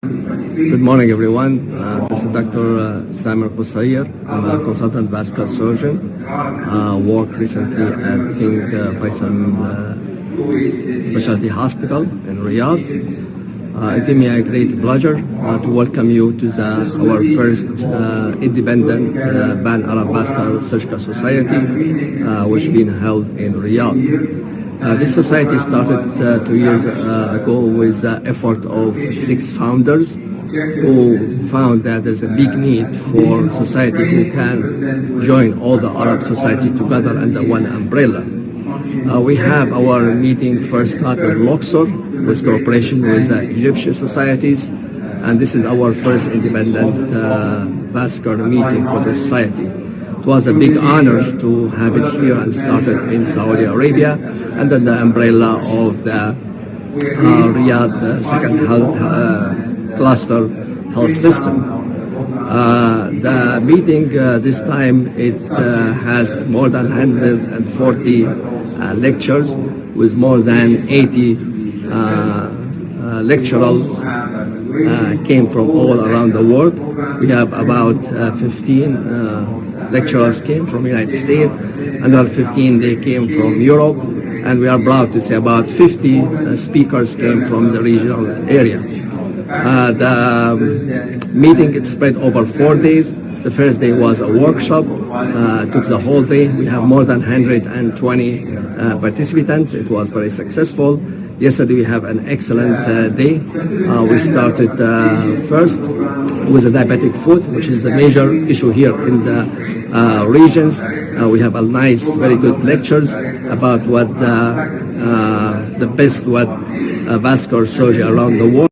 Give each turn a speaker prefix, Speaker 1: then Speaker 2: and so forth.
Speaker 1: Good morning, everyone. This is Dr. Samer Koussayer. I'm a consultant vascular surgeon. Worked recently at King Faisal Specialty Hospital in Riyadh. It gives me a great pleasure to welcome you to our first independent Pan-Arab Vascular Surgical Society, which been held in Riyadh. This society started 2 years ago with the effort of 6 founders who found that there's a big need for society who can join all the Arab society together under one umbrella. We have our meeting first started in Luxor with cooperation with the Egyptian societies, and this is our first independent vascular meeting for the society. It was a big honor to have it here and started in Saudi Arabia under the umbrella of the Riyadh Second Health Cluster Health System. The meeting this time it has more than 140 lectures with more than 80 lecturers came from all around the world. We have about 15 lecturers came from the United States, another 15 they came from Europe, and we are proud to say about 50 speakers came from the regional area. The meeting it spread over 4 days. The first day was a workshop, took the whole day. We have more than 120 participants. It was very successful. Yesterday we have an excellent day. We started first with the diabetic foot, which is a major issue here in the regions. We have a nice, very good lectures about what the best vascular surgery around the world.